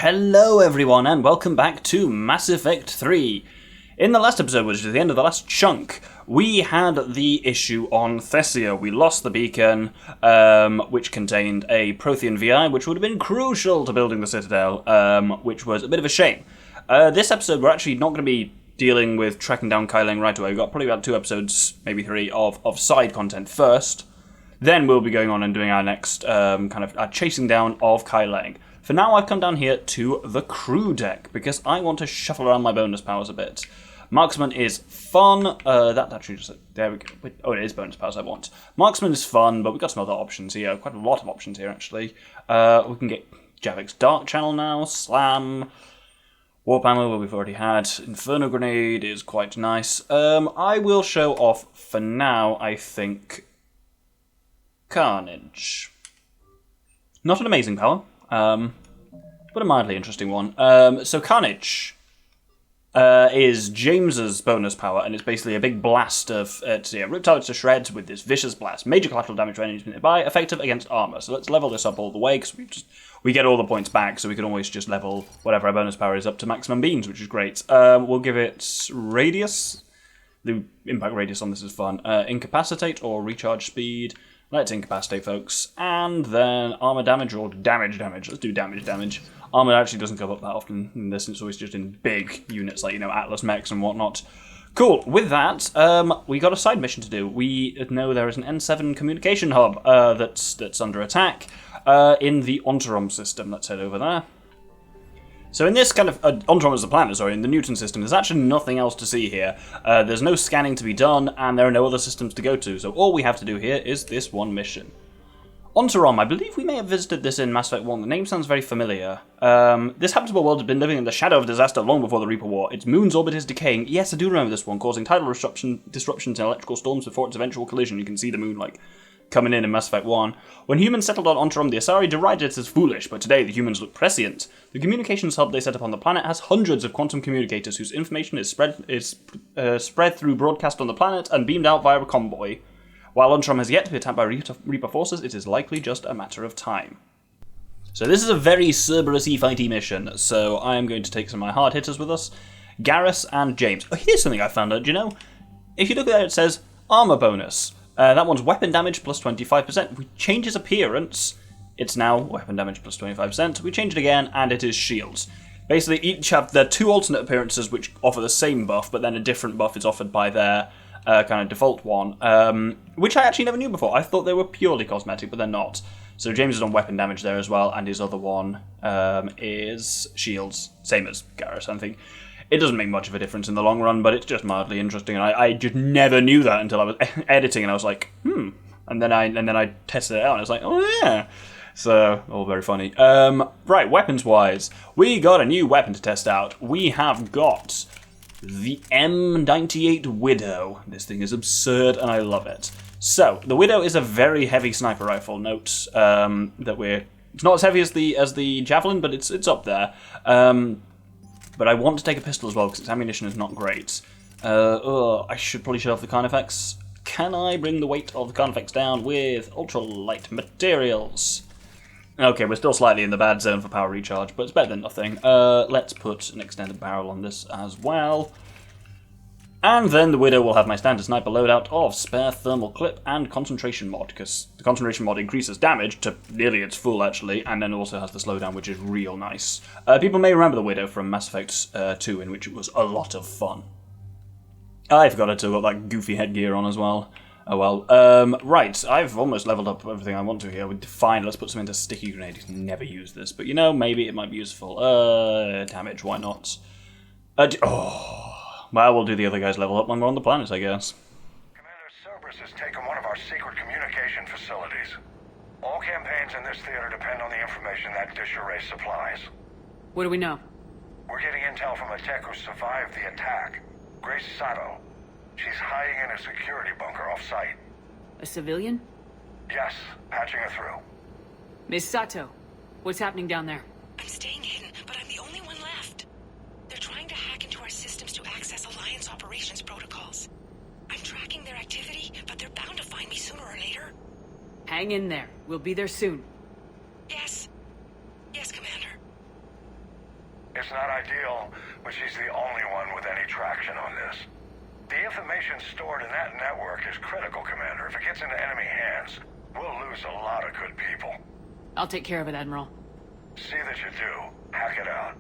Hello everyone and welcome back to Mass Effect 3. In the last episode, which is the end of the last chunk, we had the issue on Thessia. We lost the beacon, which contained a Prothean VI, which would have been crucial to building the Citadel, which was a bit of a shame. This episode, we're actually not going to be dealing with tracking down Kailang right away. We've got probably about 2 episodes, maybe 3, of side content first. Then we'll be going on and doing our next chasing down of Kailang. For now, I've come down here to the crew deck, because I want to shuffle around my bonus powers a bit. Marksman is fun. That actually just... There we go. Oh, it is bonus powers I want. Marksman is fun, but we've got some other options here. Quite a lot of options here, actually. We can get Javik's Dark Channel now. Slam. Warp Ammo, we've already had. Inferno Grenade is quite nice. I will show off, for now, I think, Carnage. Not an amazing power. But a mildly interesting one. So Carnage is James's bonus power, and it's basically a big blast of rip targets to shreds with this vicious blast. Major collateral damage for enemies nearby, effective against armor. So let's level this up all the way, because we get all the points back, so we can always just level whatever our bonus power is up to maximum beams, which is great. We'll give it radius. The impact radius on this is fun. Incapacitate or recharge speed. Let's incapacitate, folks. And then armor damage or damage. Let's do damage. Armor actually doesn't come up that often in this. It's always just in big units like, Atlas mechs and whatnot. Cool. With that, we got a side mission to do. We know there is an N7 communication hub that's under attack in the Ontarom system. Let's head over there. So in this kind of, Ontarom is the planet, sorry, in the Newton system, there's actually nothing else to see here. There's no scanning to be done, and there are no other systems to go to, so all we have to do here is this one mission. Ontarom, I believe we may have visited this in Mass Effect 1, the name sounds very familiar. This habitable world has been living in the shadow of disaster long before the Reaper War. Its moon's orbit is decaying, yes I do remember this one, causing tidal disruptions and electrical storms before its eventual collision. You can see the moon, coming in Mass Effect 1. When humans settled on Ontarom, the Asari derided it as foolish, but today the humans look prescient. The communications hub they set up on the planet has hundreds of quantum communicators whose information is spread through broadcast on the planet and beamed out via a convoy. While Ontarom has yet to be attacked by Reaper forces, it is likely just a matter of time. So this is a very Cerberus-y fighty mission, so I am going to take some of my hard hitters with us. Garrus and James. Oh, here's something I found out, If you look at there, it says armor bonus. That one's weapon damage plus 25%. We change his appearance, it's now weapon damage plus 25%. We change it again, and it is shields. Basically, each have their 2 alternate appearances which offer the same buff, but then a different buff is offered by their kind of default one, which I actually never knew before. I thought they were purely cosmetic, but they're not. So James is on weapon damage there as well, and his other one is shields, same as Garrus, I think. It doesn't make much of a difference in the long run, but it's just mildly interesting, and I just never knew that until I was editing, and I was like, and then I tested it out, and I was like, oh yeah. So, all very funny. Right, weapons-wise, we got a new weapon to test out. We have got the M98 Widow. This thing is absurd, and I love it. So, the Widow is a very heavy sniper rifle. Note it's not as heavy as the Javelin, but it's up there. But I want to take a pistol as well, because its ammunition is not great. I should probably shut off the Carnifex. Can I bring the weight of the Carnifex down with ultralight materials? Okay, we're still slightly in the bad zone for power recharge, but it's better than nothing. Let's put an extended barrel on this as well. And then the Widow will have my standard sniper loadout of spare thermal clip and concentration mod, because the concentration mod increases damage to nearly its full, actually, and then also has the slowdown, which is real nice. People may remember the Widow from Mass Effect 2, in which it was a lot of fun. I forgot to got that goofy headgear on as well. Oh well. Right, I've almost leveled up everything I want to here. Fine, let's put some into sticky grenade. He's never used this, but maybe it might be useful. Damage, why not? Well, we'll do the other guy's level up when we're on the planet, I guess. Commander Cerberus has taken one of our secret communication facilities. All campaigns in this theater depend on the information that dish array supplies. What do we know? We're getting intel from a tech who survived the attack. Grace Sato. She's hiding in a security bunker off-site. A civilian? Yes, patching her through. Miss Sato, what's happening down there? I'm staying hidden, but I'm the only one left. They're trying to hack into our systems to access Alliance operations protocols. I'm tracking their activity, but they're bound to find me sooner or later. Hang in there. We'll be there soon. Yes. Yes, Commander. It's not ideal, but she's the only one with any traction on this. The information stored in that network is critical, Commander. If it gets into enemy hands, we'll lose a lot of good people. I'll take care of it, Admiral. See that you do. Hack it out.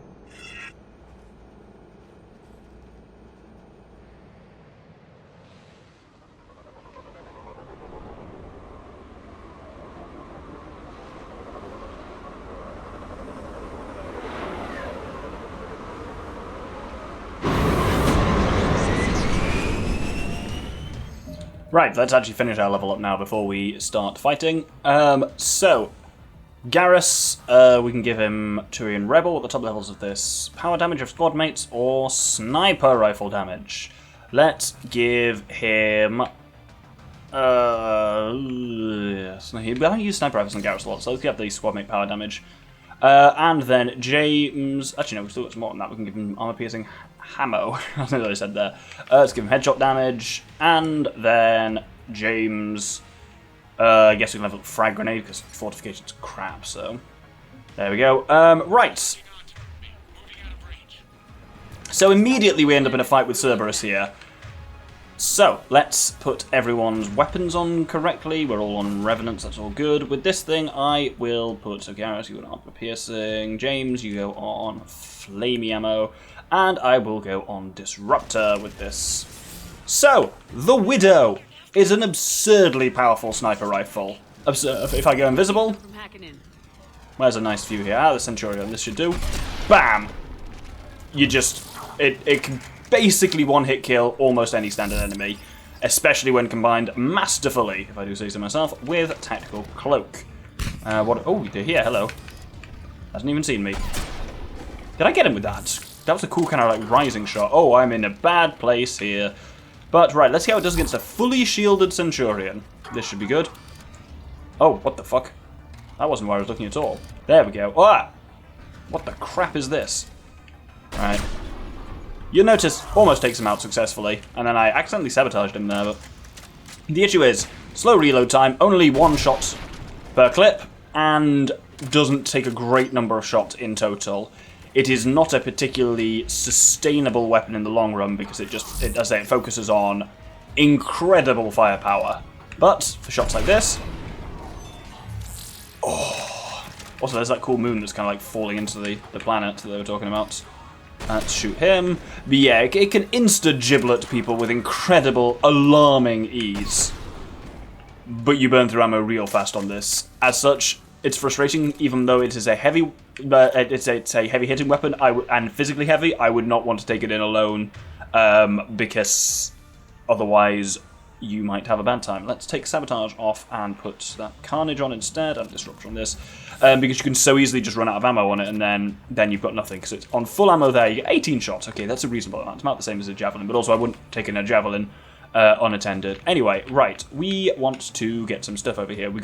Right, let's actually finish our level up now before we start fighting. So, Garrus, we can give him Turian Rebel at the top levels of this. Power damage of squad mates or sniper rifle damage. Let's give him... yes, we haven't used sniper rifles on Garrus a lot, so let's get the squad mate power damage. And then James... Actually, no, we've still got some more than that. We can give him armor piercing Hammo. I think I said there. Let's give him headshot damage. And then James... I guess we can level up frag grenade because fortification's crap, so... There we go. Right. So immediately we end up in a fight with Cerberus here. So, let's put everyone's weapons on correctly. We're all on Revenants, that's all good. With this thing, I will put... So, Garrus, you go on armor piercing. James, you go on flamey ammo. And I will go on Disruptor with this. So, the Widow is an absurdly powerful sniper rifle. If I go invisible... From hacking in. Where's a nice view here? Ah, the Centurion, this should do. Bam! You just... It can basically one-hit kill almost any standard enemy, especially when combined masterfully, if I do say so myself, with Tactical Cloak. What? Oh, they're here, hello. Hasn't even seen me. Did I get him with that? That was a cool kind of like rising shot. Oh, I'm in a bad place here. But right, let's see how it does against a fully shielded Centurion. This should be good. Oh, what the fuck? That wasn't where I was looking at all. There we go. Ah! What the crap is this? Right. You'll notice, almost takes him out successfully, and then I accidentally sabotaged him there, but... The issue is, slow reload time, only one shot per clip, and doesn't take a great number of shots in total. It is not a particularly sustainable weapon in the long run, because as I say, it focuses on incredible firepower. But, for shots like this... Oh! Also, there's that cool moon that's kind of like falling into the planet that they were talking about. Let's shoot him. But yeah, it can insta-giblet people with incredible, alarming ease. But you burn through ammo real fast on this. As such, it's frustrating, even though it is a heavy... it's a heavy-hitting weapon, and physically heavy. I would not want to take it in alone, because otherwise you might have a bad time. Let's take Sabotage off and put that Carnage on instead, and Disruptor on this. Because you can so easily just run out of ammo on it, and then you've got nothing. Because it's on full ammo there, you get 18 shots. Okay, that's a reasonable amount. It's about the same as a Javelin, but also I wouldn't take in a Javelin unattended. Anyway, right, we want to get some stuff over here. We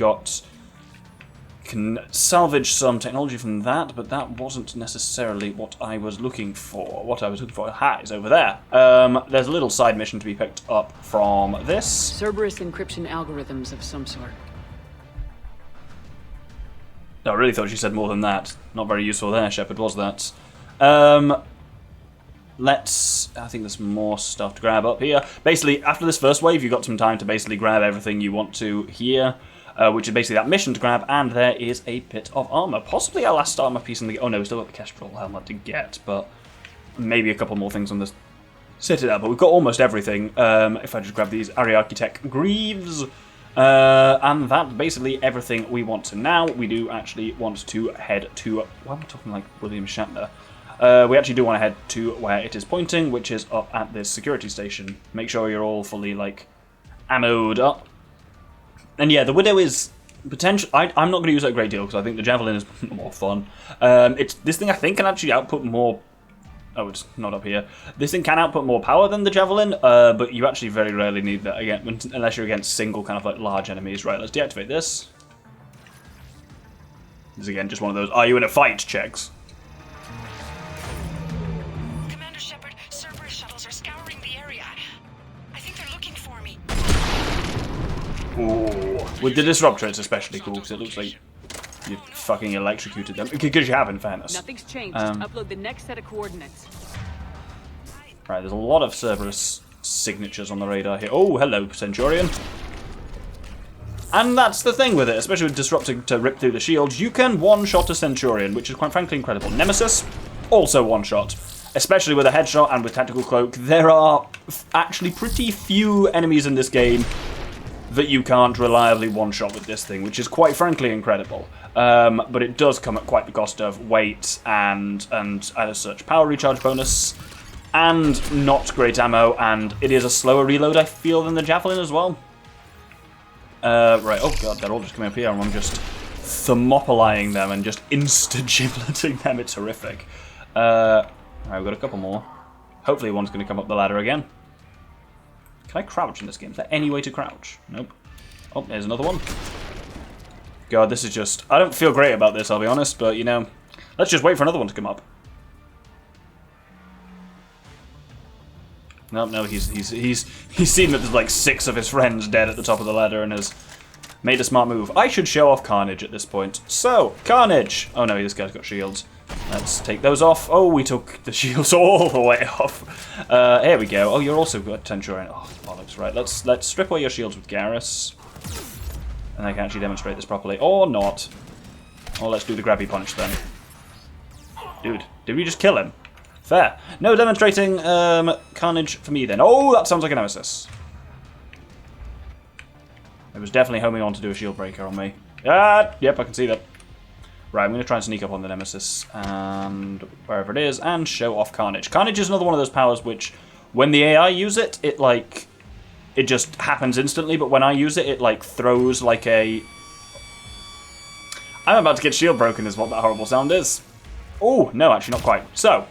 can salvage some technology from that, but that wasn't necessarily what I was looking for. What I was looking for, is over there. There's a little side mission to be picked up from this. Cerberus encryption algorithms of some sort. No, I really thought she said more than that. Not very useful there, Shepard, was that? I think there's more stuff to grab up here. Basically, after this first wave, you've got some time to basically grab everything you want to here. Which is basically that mission to grab, and there is a bit of armor. Possibly our last armor piece in the... Oh no, we still got the Kestrel helmet to get, but maybe a couple more things on this Citadel. But we've got almost everything. If I just grab these Ariarchitect Greaves, and that's basically everything we want to now. We do actually want to head to... Why am I talking like William Shatner? We actually do want to head to where it is pointing, which is up at this security station. Make sure you're all fully, like, ammoed up. And yeah, the Widow is potential. I'm not going to use it a great deal because I think the Javelin is more fun. This thing I think can actually output more. Oh, it's not up here. This thing can output more power than the Javelin, but you actually very rarely need that again, unless you're against single kind of like large enemies. Right, let's deactivate this. This is again just one of those "Are you in a fight?" checks. Commander Shepard, Cerberus shuttles are scouring the area. I think they're looking for me. Ooh. With the Disruptor, it's especially cool because it looks like You fucking electrocuted them. Because you have, in fairness. Nothing's changed. Just upload the next set of coordinates. Right, there's a lot of Cerberus signatures on the radar here. Oh, hello, Centurion. And that's the thing with it, especially with disrupting to rip through the shields. You can one-shot a Centurion, which is quite frankly incredible. Nemesis, also one-shot. Especially with a headshot and with Tactical Cloak. There are actually pretty few enemies in this game that you can't reliably one-shot with this thing, which is quite frankly incredible. But it does come at quite the cost of weight and as such power recharge bonus, and not great ammo, and it is a slower reload, I feel, than the Javelin as well. Right, oh god, they're all just coming up here, and I'm just thermopolying them and just insta-gibleting them. It's horrific. Right, we've got a couple more. Hopefully one's going to come up the ladder again. Can I crouch in this game? Is there any way to crouch? Nope. Oh, there's another one. God, this is just... I don't feel great about this, I'll be honest, but, you know, let's just wait for another one to come up. No, he's seen that there's like 6 of his friends dead at the top of the ladder and has made a smart move. I should show off Carnage at this point. So, Carnage! Oh no, this guy's got shields. Let's take those off. Oh, we took the shields all the way off. Here we go. Oh, you're also got Centurion. Oh, bollocks. Right, let's strip away your shields with Garrus. And I can actually demonstrate this properly. Or not. Or let's do the grabby punch then. Dude, did we just kill him? Fair. No demonstrating Carnage for me then. Oh, that sounds like a Nemesis. It was definitely homing on to do a shield breaker on me. Ah, yep, I can see that. Right, I'm going to try and sneak up on the Nemesis and wherever it is and show off Carnage. Carnage is another one of those powers which, when the AI use it, it just happens instantly, but when I use it, it like throws like a... I'm about to get shield broken is what that horrible sound is. Oh, no, actually not quite. So,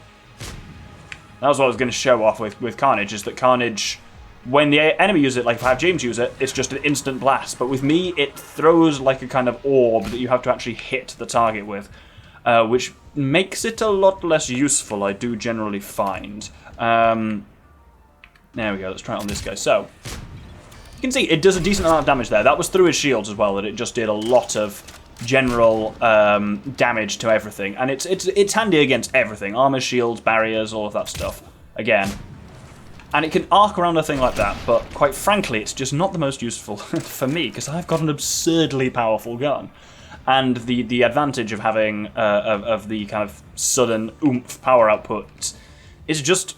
that was what I was going to show off with Carnage, is that Carnage, when the enemy uses it, like if I have James use it, it's just an instant blast. But with me, it throws like a kind of orb that you have to actually hit the target with, which makes it a lot less useful, I do generally find. There we go, let's try it on this guy. So, you can see it does a decent amount of damage there. That was through his shields as well, that it just did a lot of general damage to everything, and it's handy against everything: armor, shields, barriers, all of that stuff. Again, and it can arc around a thing like that, but quite frankly, it's just not the most useful for me because I've got an absurdly powerful gun, and the advantage of having of the kind of sudden oomph power output is just,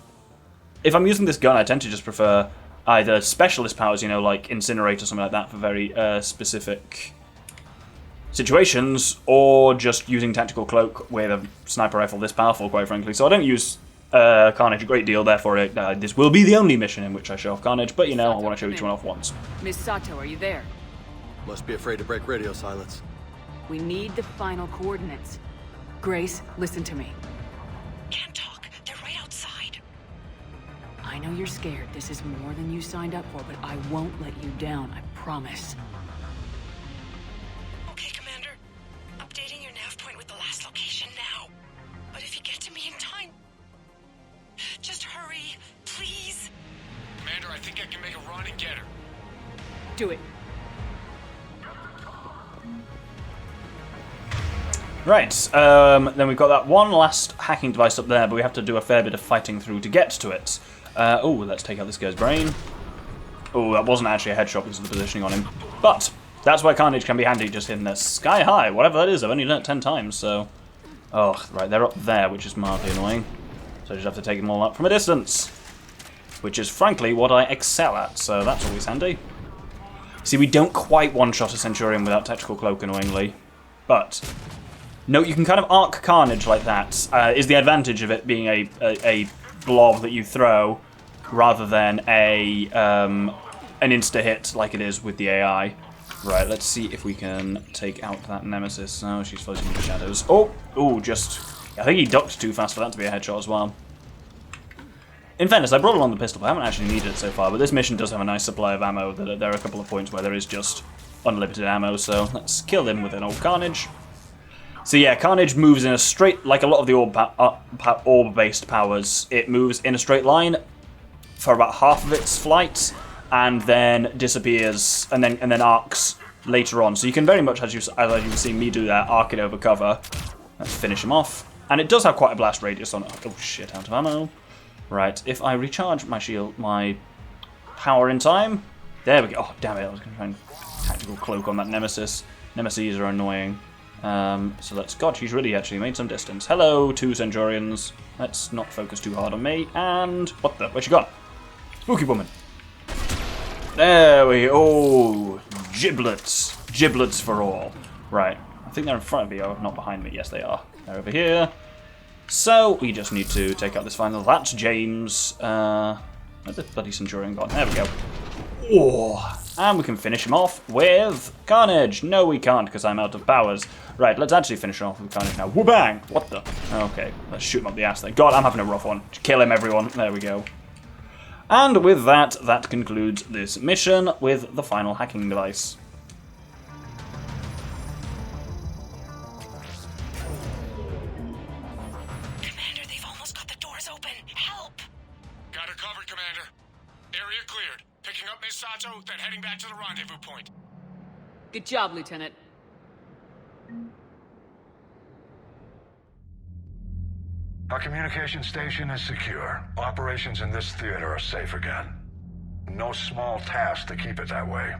if I'm using this gun, I tend to just prefer either specialist powers, you know, like Incinerate or something like that for very specific situations, or just using Tactical Cloak with a sniper rifle this powerful, quite frankly. So I don't use Carnage a great deal, therefore this will be the only mission in which I show off Carnage, but you know, I want to show each one off once. Miss Sato, are you there? Must be afraid to break radio silence. We need the final coordinates. Grace, listen to me. Can't talk. They're right outside. I know you're scared. This is more than you signed up for, but I won't let you down, I promise. Okay, Commander. Updating your nav point with the last location now. But if you get to me in time, just hurry, please. Commander, I think I can make a run and get her. Do it. Right, then we've got that one last hacking device up there, but we have to do a fair bit of fighting through to get to it. Oh, let's take out this guy's brain. Oh, that wasn't actually a headshot because of the positioning on him. But that's why Carnage can be handy, just hitting there sky high, whatever that is. I've only done it 10 times, so... Oh, right, they're up there, which is mildly annoying. So I just have to take them all out from a distance. Which is, frankly, what I excel at, so that's always handy. See, we don't quite one-shot a Centurion without Tactical Cloak, annoyingly. But... no, you can kind of arc Carnage like that, is the advantage of it being a blob that you throw, rather than an insta-hit like it is with the AI. Right, let's see if we can take out that Nemesis. Oh, she's floating in the shadows. Oh, just... I think he ducked too fast for that to be a headshot as well. In fairness, I brought along the pistol, but I haven't actually needed it so far, but this mission does have a nice supply of ammo. There are a couple of points where there is just unlimited ammo, so let's kill him with an old Carnage. So yeah, Carnage moves in a straight, like a lot of the orb-based powers, it moves in a straight line for about half of its flight, and then disappears, and then arcs later on. So you can very much, as you can see me do that, arc it over cover. Let's finish him off. And it does have quite a blast radius on it. Oh shit, out of ammo. Right, if I recharge my shield, my power in time. There we go. Oh, damn it, I was going to try and tactical cloak on that Nemesis. Nemesis are annoying. So let's... God, she's really actually made some distance. Hello, 2 Centurions. Let's not focus too hard on me. And... what the... where's she gone? Spooky woman. There we go. Oh, giblets. Giblets for all. Right. I think they're in front of me, or not behind me. Yes, they are. They're over here. So, we just need to take out this final. That's James. Where's the bloody Centurion gone? There we go. Oh, and we can finish him off with Carnage. No, we can't, because I'm out of powers. Right, let's actually finish him off with Carnage now. Whoop-bang! What the? Okay, let's shoot him up the ass then. God, I'm having a rough one. Kill him, everyone. There we go. And with that, that concludes this mission with the final hacking device. Commander, they've almost got the doors open. Help! Got her covered, Commander. Area cleared. Picking up Miss Sato, then heading back to the rendezvous point. Good job, Lieutenant. Our communication station is secure. Operations in this theater are safe again. No small task to keep it that way.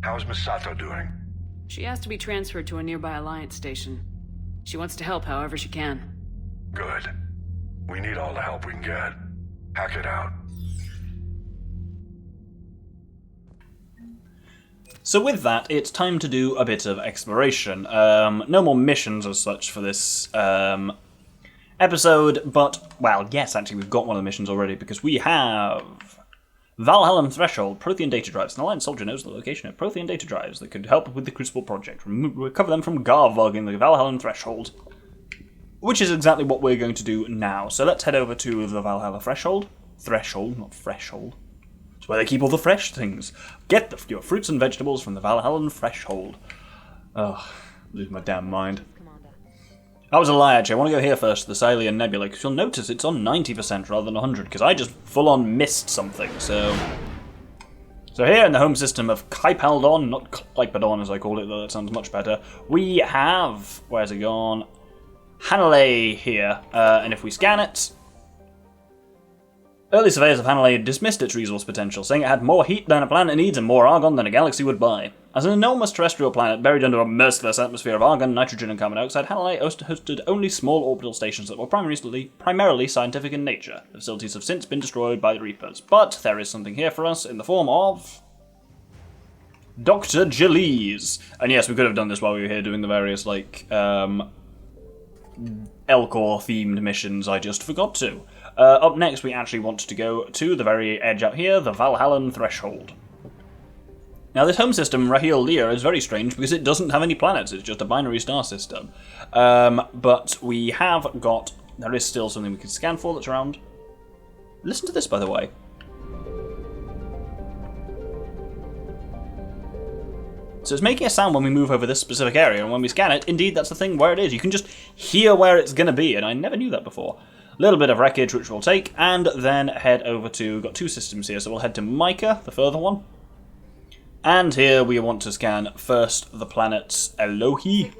How's Miss Sato doing? She has to be transferred to a nearby Alliance station. She wants to help however she can. Good. We need all the help we can get. Hack it out. So with that, it's time to do a bit of exploration. No more missions as such for this episode, but, well, yes, actually, we've got one of the missions already, because we have Valhalla Threshold, Prothean data drives. An Alliance soldier knows the location of Prothean data drives that could help with the Crucible project. Recover them from Garvug in the Valhalla Threshold, which is exactly what we're going to do now. So let's head over to the Valhalla Threshold. Threshold, not threshold. It's where they keep all the fresh things. Get your fruits and vegetables from the Valhalla Threshold. Ugh, lose my damn mind. That was a lie, actually. I want to go here first, the Salian Nebula, because you'll notice it's on 90% rather than 100, because I just full-on missed something, so here in the home system of Kaipaldon, not Kleiperdon as I call it, though that sounds much better, we have, where's it gone? Hanalei here, and if we scan it, early surveyors of Hanalei dismissed its resource potential, saying it had more heat than a planet needs and more argon than a galaxy would buy. As an enormous terrestrial planet buried under a merciless atmosphere of argon, nitrogen, and carbon dioxide, Hanalei hosted only small orbital stations that were primarily scientific in nature. The facilities have since been destroyed by the Reapers, but there is something here for us in the form of Dr. Jalise. And yes, we could have done this while we were here doing the various, like, Elcor-themed missions. I just forgot to. Up next, we actually want to go to the very edge out here, the Valhalla Threshold. Now, this home system, Rahil Lear, is very strange because it doesn't have any planets. It's just a binary star system. But we have got... There is still something we can scan for that's around. Listen to this, by the way. So it's making a sound when we move over this specific area, and when we scan it, indeed, that's the thing where it is. You can just hear where it's going to be, and I never knew that before. A little bit of wreckage, which we'll take, and then head over to... We've got 2 systems here, so we'll head to Micah, the further one. And here we want to scan first the planet Elohi.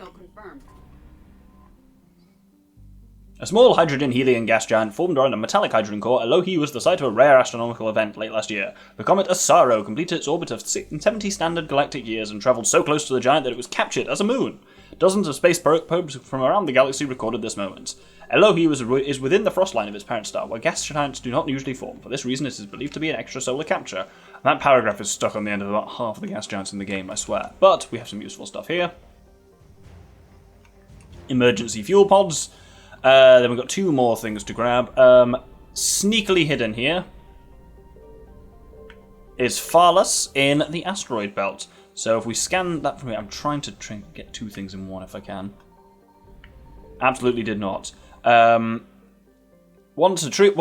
A small hydrogen-helium gas giant formed around a metallic hydrogen core, Elohi was the site of a rare astronomical event late last year. The comet Asaro completed its orbit of 70 standard galactic years and travelled so close to the giant that it was captured as a moon. Dozens of space probes from around the galaxy recorded this moment. Elohi is within the frost line of its parent star, where gas giants do not usually form. For this reason, it is believed to be an extrasolar capture. That paragraph is stuck on the end of about half of the gas giants in the game, I swear. But we have some useful stuff here. Emergency fuel pods. Then we've got 2 more things to grab. Sneakily hidden here is Phallas in the asteroid belt. So if we scan that from here, I'm trying to get 2 things in one if I can. Absolutely did not. One of a trio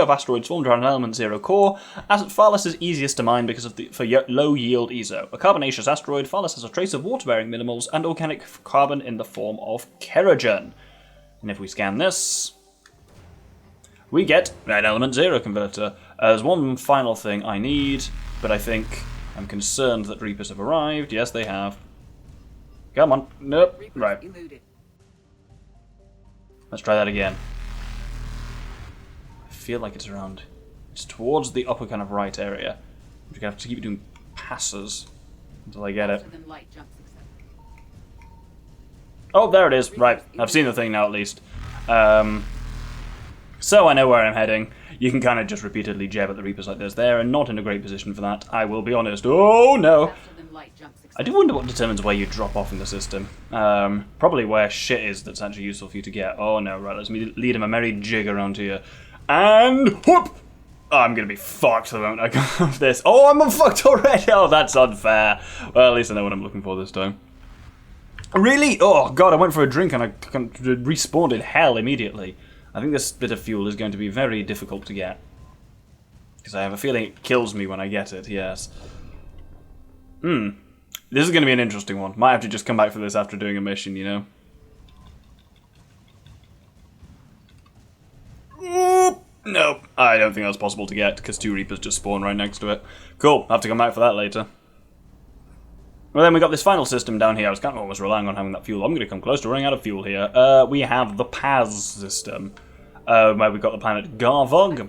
of asteroids formed around an element 0 core. Phallas is easiest to mine because of low yield ESO. A carbonaceous asteroid, Phallas has a trace of water-bearing minimals and organic carbon in the form of kerogen. And if we scan this, we get an element 0 converter. There's one final thing I need, but I think I'm concerned that Reapers have arrived. Yes, they have. Come on. Nope. Right. Let's try that again. I feel like it's around... It's towards the upper kind of right area. We're going to have to keep doing passes until I get it. Oh, there it is. Right. I've seen the thing now, at least. So I know where I'm heading. You can kind of just repeatedly jab at the Reapers like this. They're not in a great position for that, I will be honest. Oh, no! I do wonder what determines where you drop off in the system. Probably where shit is that's actually useful for you to get. Oh, no. Right, let's lead him a merry jig around here. And whoop! Oh, I'm going to be fucked the moment I come off this. Oh, I'm fucked already! Oh, that's unfair. Well, at least I know what I'm looking for this time. Really? Oh, God, I went for a drink and I respawned in hell immediately. I think this bit of fuel is going to be very difficult to get. Because I have a feeling it kills me when I get it, yes. This is going to be an interesting one. Might have to just come back for this after doing a mission, you know. Nope, I don't think that's possible to get, because 2 Reapers just spawn right next to it. Cool, I'll have to come back for that later. Well, then we got this final system down here. I was kind of almost relying on having that fuel. I'm going to come close to running out of fuel here. We have the Paz system, where we've got the planet Garvog.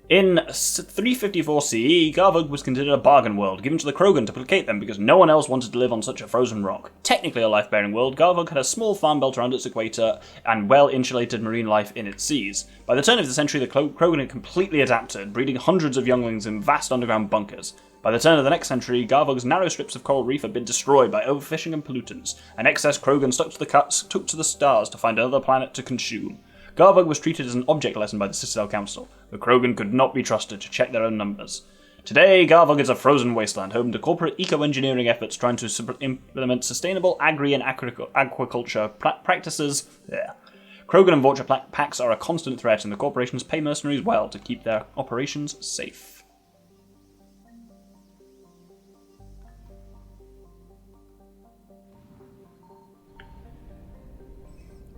In 354 CE, Garvog was considered a bargain world, given to the Krogan to placate them because no one else wanted to live on such a frozen rock. Technically a life-bearing world, Garvog had a small farm belt around its equator and well-insulated marine life in its seas. By the turn of the century, the Krogan had completely adapted, breeding hundreds of younglings in vast underground bunkers. By the turn of the next century, Garvog's narrow strips of coral reef had been destroyed by overfishing and pollutants, and excess Krogan took to the stars to find another planet to consume. Garvog was treated as an object lesson by the Citadel Council. The Krogan could not be trusted to check their own numbers. Today, Garvog is a frozen wasteland, home to corporate eco-engineering efforts trying to implement sustainable agri- and aquaculture practices. Yeah. Krogan and Vulture packs are a constant threat, and the corporations pay mercenaries well to keep their operations safe.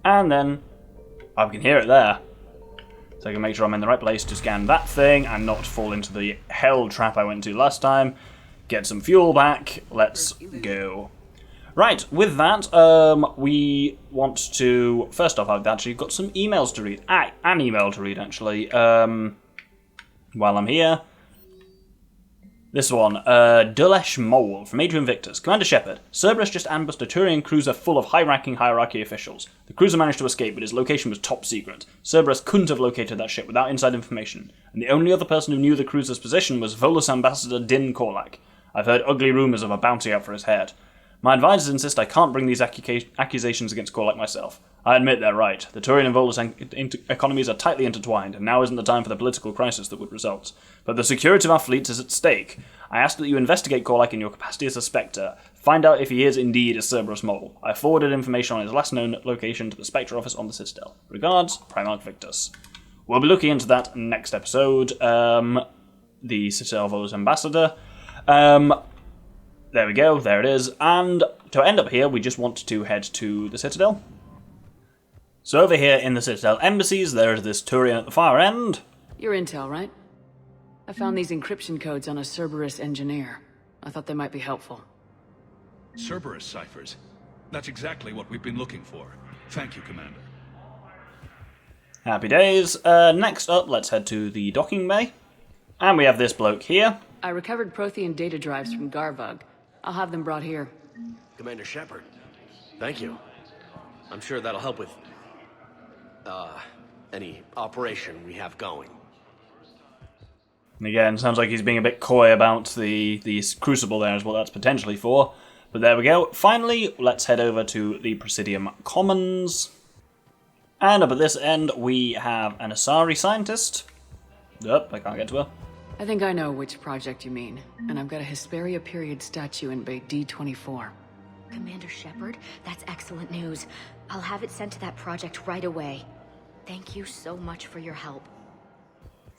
And then... I can hear it there. So I can make sure I'm in the right place to scan that thing and not fall into the hell trap I went to last time. Get some fuel back. Let's go. Right, with that, we want to... First off, I've actually got some emails to read. An email to read, actually. While I'm here. This one, Dulesh Mole from Adrian Victors. Commander Shepard, Cerberus just ambushed a Turian cruiser full of high-ranking hierarchy officials. The cruiser managed to escape, but his location was top secret. Cerberus couldn't have located that ship without inside information, and the only other person who knew the cruiser's position was Volus Ambassador Din Korlak. I've heard ugly rumours of a bounty out for his head. My advisors insist I can't bring these accusations against Korlak myself. I admit they're right. The Turian and Volus economies are tightly intertwined, and now isn't the time for the political crisis that would result. But the security of our fleet is at stake. I ask that you investigate Korlak in your capacity as a Spectre. Find out if he is indeed a Cerberus mole. I forwarded information on his last known location to the Spectre office on the Citadel. Regards, Primarch Victus. We'll be looking into that next episode. The Citadel Volus Ambassador. There we go, there it is. And to end up here, we just want to head to the Citadel. So over here in the Citadel embassies, there is this Turian at the far end. Your intel, right? I found these encryption codes on a Cerberus engineer. I thought they might be helpful. Cerberus ciphers. That's exactly what we've been looking for. Thank you, Commander. Happy days. Next up, let's head to the docking bay. And we have this bloke here. I recovered Prothean data drives from Garvog. I'll have them brought here. Commander Shepard, thank you. I'm sure that'll help with, any operation we have going. And again, sounds like he's being a bit coy about the Crucible there as what that's potentially for. But there we go. Finally, let's head over to the Presidium Commons. And up at this end, we have an Asari scientist. Yep, I can't get to her. I think I know which project you mean, and I've got a Hesperia period statue in Bay D24. Commander Shepard, that's excellent news. I'll have it sent to that project right away. Thank you so much for your help.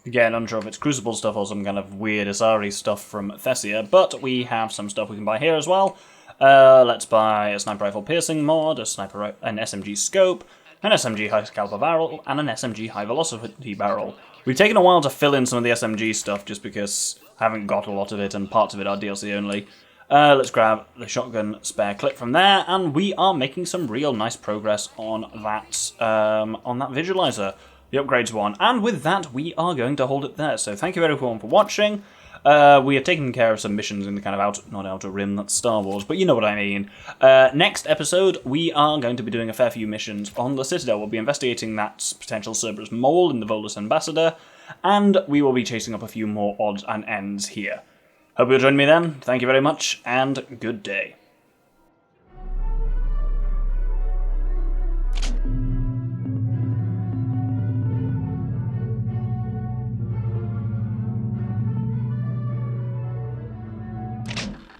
Again, unsure if it's Crucible stuff or some kind of weird Asari stuff from Thessia, but we have some stuff we can buy here as well. Let's buy a sniper rifle piercing mod, an SMG scope, an SMG high caliber barrel, and an SMG high velocity barrel. We've taken a while to fill in some of the SMG stuff just because I haven't got a lot of it and parts of it are DLC only. Let's grab the shotgun spare clip from there, and we are making some real nice progress on that visualizer, the upgrades one. And with that, we are going to hold it there. So thank you everyone for watching. We have taken care of some missions in the kind of not Outer Rim, that's Star Wars, but you know what I mean. Next episode, we are going to be doing a fair few missions on the Citadel. We'll be investigating that potential Cerberus mole in the Volus Ambassador, and we will be chasing up a few more odds and ends here. Hope you'll join me then. Thank you very much, and good day.